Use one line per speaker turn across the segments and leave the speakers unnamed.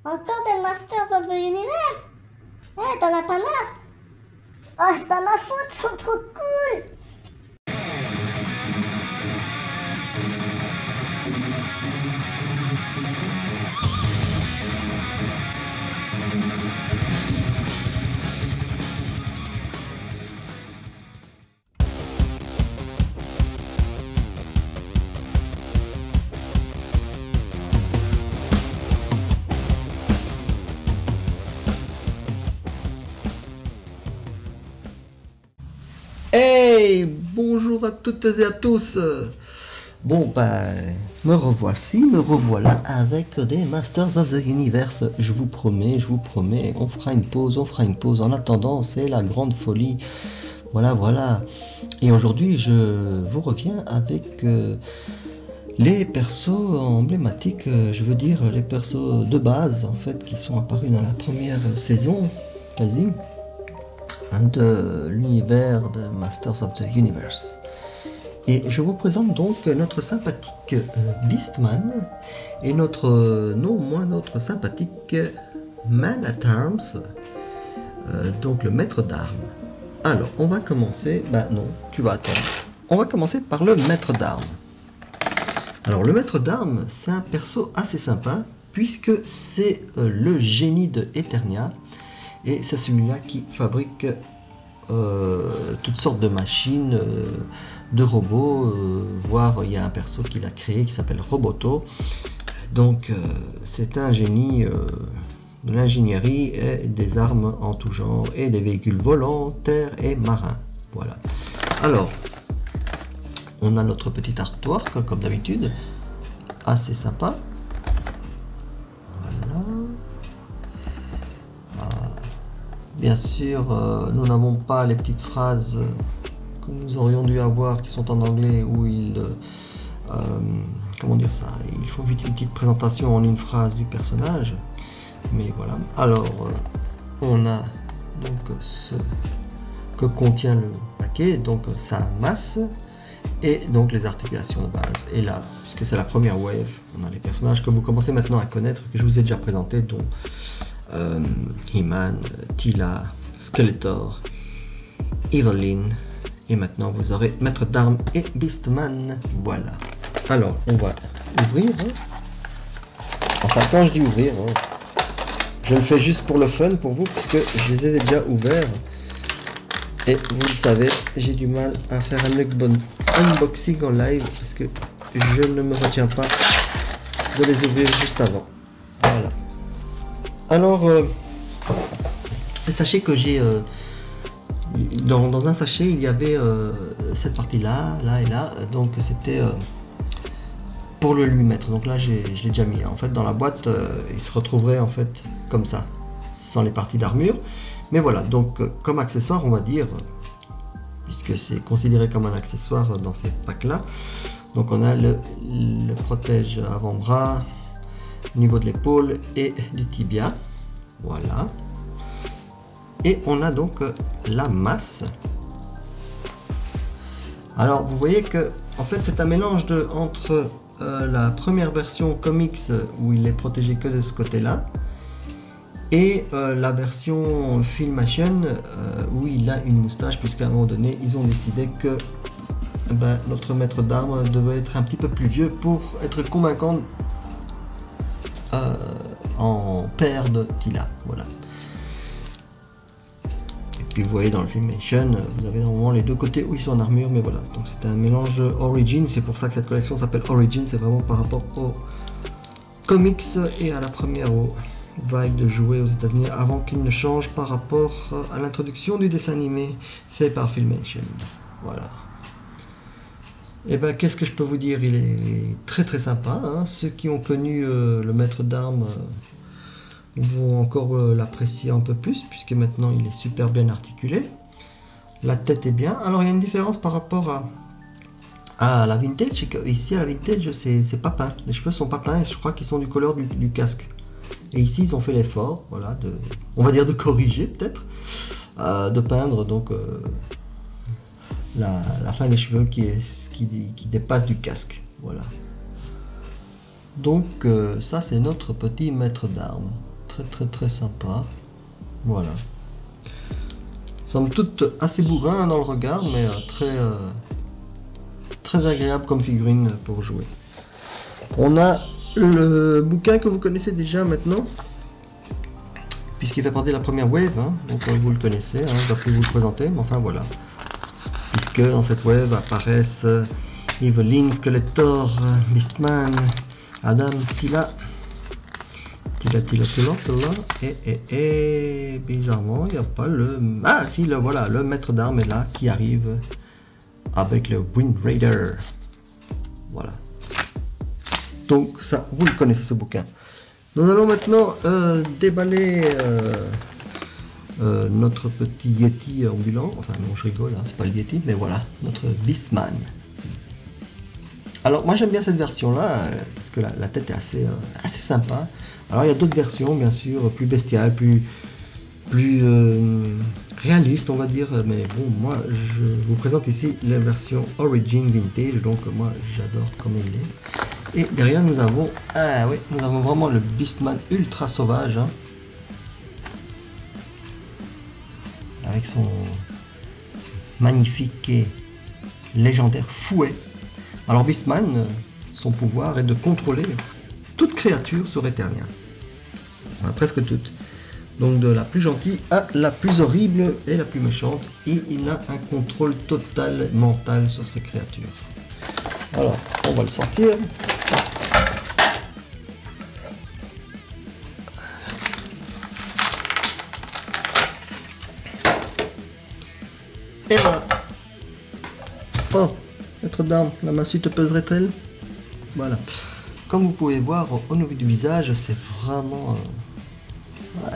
Encore des Masters of the Universe? Eh, t'en as pas marre? Oh, c'est pas ma faute, ils sont trop cool!
Hey, bonjour à toutes et à tous. Bon, me revoilà avec des Masters of the Universe. Je vous promets, on fera une pause. En attendant, c'est la grande folie. Voilà. Et aujourd'hui, je vous reviens avec les persos emblématiques, je veux dire les persos de base, en fait, qui sont apparus dans la première saison, quasi, de l'univers de Masters of the Universe. Et je vous présente donc notre sympathique Beastman et notre sympathique Man at Arms, donc le maître d'armes. Alors, on va commencer... non, tu vas attendre. On va commencer par le maître d'armes. Alors, le maître d'armes, c'est un perso assez sympa, puisque c'est le génie de Eternia. Et c'est celui-là qui fabrique toutes sortes de machines, de robots, voire il y a un perso qu'il a créé qui s'appelle Roboto. Donc c'est un génie de l'ingénierie et des armes en tout genre et des véhicules volants, terre et marins. Voilà. Alors, on a notre petit artwork comme d'habitude, assez sympa. Bien sûr, nous n'avons pas les petites phrases que nous aurions dû avoir qui sont en anglais où il faut vite une petite présentation en une phrase du personnage. Mais voilà. Alors, on a donc ce que contient le paquet, donc sa masse et donc les articulations de base. Et là, puisque c'est la première wave, on a les personnages que vous commencez maintenant à connaître, que je vous ai déjà présentés, dont He-Man, Teela, Skeletor, Evelyn, et maintenant vous aurez Maître d'armes et Beastman. Voilà. Alors, on va ouvrir. Enfin, quand je dis ouvrir, je le fais juste pour le fun, pour vous, puisque je les ai déjà ouverts. Et vous le savez, j'ai du mal à faire un unboxing en live, parce que je ne me retiens pas de les ouvrir juste avant. Voilà. Alors, sachez que j'ai dans un sachet il y avait cette partie là et là, donc c'était pour le lui mettre. Donc là je l'ai déjà mis. En fait, dans la boîte, il se retrouverait en fait comme ça, sans les parties d'armure. Mais voilà, donc comme accessoire, on va dire, puisque c'est considéré comme un accessoire dans ces packs là. Donc on a le protège avant-bras, au niveau de l'épaule et du tibia, voilà. Et on a donc la masse. Alors vous voyez que en fait c'est un mélange entre la première version comics où il est protégé que de ce côté là et la version Filmation où il a une moustache, puisqu'à un moment donné ils ont décidé que notre maître d'armes devait être un petit peu plus vieux pour être convaincant en père de Teela, voilà. Et puis vous voyez dans le Filmation, vous avez normalement les deux côtés où ils sont en armure, mais voilà. Donc c'est un mélange Origin, c'est pour ça que cette collection s'appelle Origin, c'est vraiment par rapport aux comics et à la première vague de jouets aux États-Unis, avant qu'il ne change par rapport à l'introduction du dessin animé fait par Filmation. Voilà. Et qu'est-ce que je peux vous dire, il est très très sympa, hein. Ceux qui ont connu le maître d'armes vont encore l'apprécier un peu plus, puisque maintenant il est super bien articulé. La tête est bien. Alors il y a une différence par rapport à la vintage, c'est que ici à la vintage c'est pas peint, les cheveux sont pas peints et je crois qu'ils sont du couleur du casque. Et ici ils ont fait l'effort, voilà, on va dire de corriger peut-être, de peindre donc la fin des cheveux qui dépasse du casque, voilà. Donc ça c'est notre petit maître d'armes. très sympa. Voilà. Somme toute assez bourrin dans le regard, mais très agréable comme figurine pour jouer. On a le bouquin que vous connaissez déjà maintenant, puisqu'il fait partie de la première wave, hein, donc vous le connaissez, hein, je dois plus vous le présenter, mais enfin voilà. Puisque dans cette wave apparaissent Evelyn, Skeletor, Beastman, Adam, Tila, et bizarrement il n'y a pas le... Ah si, voilà, le maître d'armes est là, qui arrive avec le Wind Raider. Voilà. Donc ça, vous le connaissez ce bouquin. Nous allons maintenant déballer notre petit Yeti ambulant. Enfin non, je rigole, hein, c'est pas le Yeti, mais voilà, notre Beastman. Alors moi j'aime bien cette version là, parce que la tête est assez sympa. Alors il y a d'autres versions bien sûr, plus bestiales, plus réalistes on va dire, mais bon moi je vous présente ici la version Origin Vintage, donc moi j'adore comme il est. Et derrière nous avons, nous avons vraiment le Beastman ultra sauvage, hein, avec son magnifique et légendaire fouet. Alors Beastman, son pouvoir est de contrôler toute créature sur Eternia. Enfin, presque toutes. Donc de la plus gentille à la plus horrible et la plus méchante. Et il a un contrôle total mental sur ces créatures. Alors, on va le sortir. Et voilà. Oh, maître d'armes, la massue te peserait-elle? Voilà. Comme vous pouvez voir au niveau du visage, c'est vraiment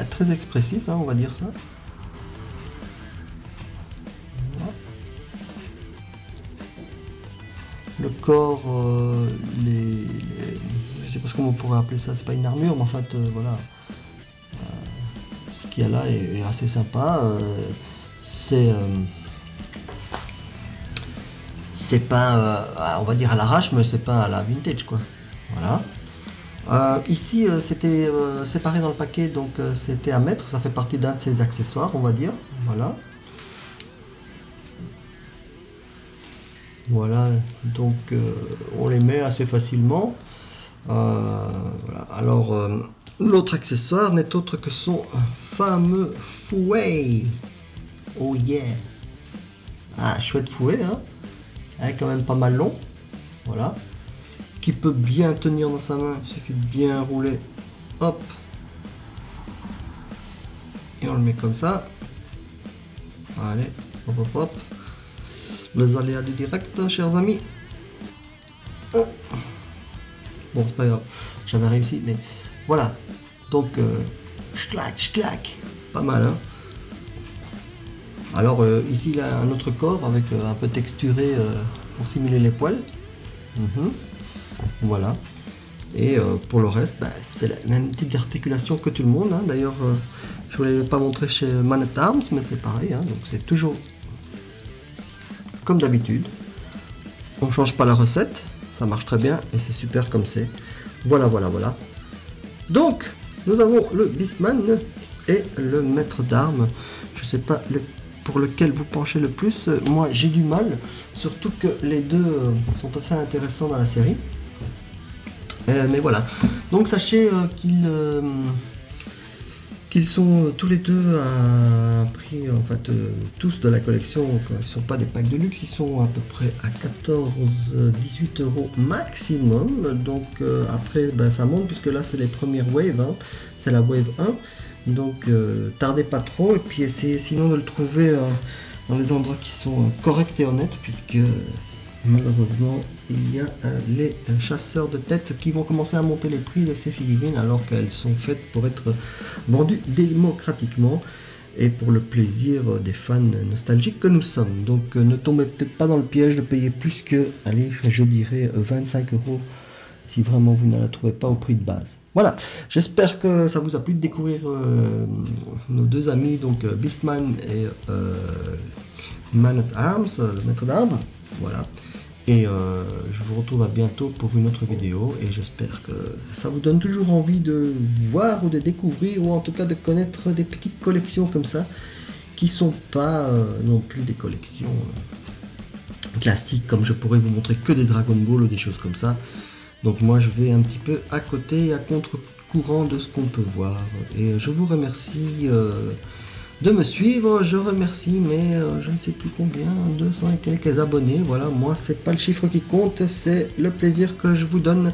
très expressif, hein, on va dire ça. Voilà. Le corps, je sais pas comment on pourrait appeler ça, c'est pas une armure, mais en fait, voilà. Ce qu'il y a là est assez sympa. C'est pas, on va dire à l'arrache, mais c'est pas à la vintage, quoi. Voilà. Ici, c'était séparé dans le paquet, donc c'était à mettre. Ça fait partie d'un de ses accessoires, on va dire. Voilà. Voilà. Donc, on les met assez facilement. Voilà. Alors, l'autre accessoire n'est autre que son fameux fouet. Oh yeah. Ah, chouette fouet, hein. Elle est quand même pas mal long, voilà, qui peut bien tenir dans sa main, il suffit de bien rouler, hop, et on le met comme ça, allez, hop hop hop, les aléas du direct, chers amis, bon c'est pas grave, j'avais réussi, mais voilà, donc, clac, pas mal, hein. Alors ici il a un autre corps avec un peu texturé pour simuler les poils. Voilà. Et pour le reste, c'est le même type d'articulation que tout le monde, hein. D'ailleurs, je ne vous l'avais pas montré chez Man at Arms, mais c'est pareil, hein. Donc c'est toujours comme d'habitude. On ne change pas la recette, ça marche très bien et c'est super comme c'est. Voilà. Donc, nous avons le Beastman et le maître d'armes. Je sais pas pour lequel vous penchez le plus. Moi j'ai du mal, surtout que les deux sont assez intéressants dans la série. Mais voilà, donc sachez qu'ils sont tous les deux à un prix, en fait, tous de la collection, donc ils ne sont pas des packs de luxe, ils sont à peu près à 14-18 € maximum. Donc après ça monte, puisque là c'est les premières waves, hein. C'est la wave 1. Donc tardez pas trop, et puis essayez sinon de le trouver dans les endroits qui sont corrects et honnêtes, puisque malheureusement il y a les chasseurs de têtes qui vont commencer à monter les prix de ces figurines, alors qu'elles sont faites pour être vendues démocratiquement et pour le plaisir des fans nostalgiques que nous sommes. Donc ne tombez peut-être pas dans le piège de payer plus que, allez, je dirais 25 € si vraiment vous ne la trouvez pas au prix de base. Voilà, j'espère que ça vous a plu de découvrir nos deux amis, donc Beastman et Man at Arms, le maître d'armes. Voilà. Et je vous retrouve à bientôt pour une autre vidéo. Et j'espère que ça vous donne toujours envie de voir ou de découvrir, ou en tout cas de connaître des petites collections comme ça, qui sont pas non plus des collections classiques, comme je pourrais vous montrer que des Dragon Ball ou des choses comme ça. Donc moi je vais un petit peu à côté, à contre-courant de ce qu'on peut voir. Et je vous remercie de me suivre. Je remercie je ne sais plus combien, 200 et quelques abonnés. Voilà, moi c'est pas le chiffre qui compte, c'est le plaisir que je vous donne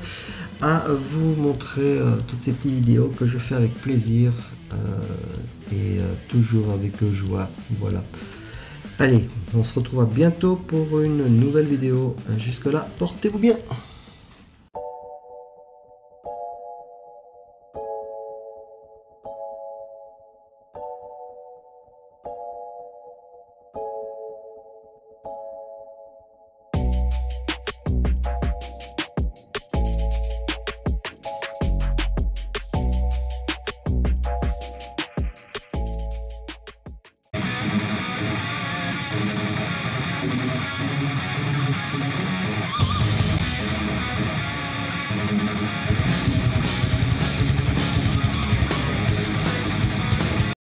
à vous montrer toutes ces petites vidéos que je fais avec plaisir et toujours avec joie. Voilà. Allez, on se retrouve à bientôt pour une nouvelle vidéo. Jusque là, portez-vous bien.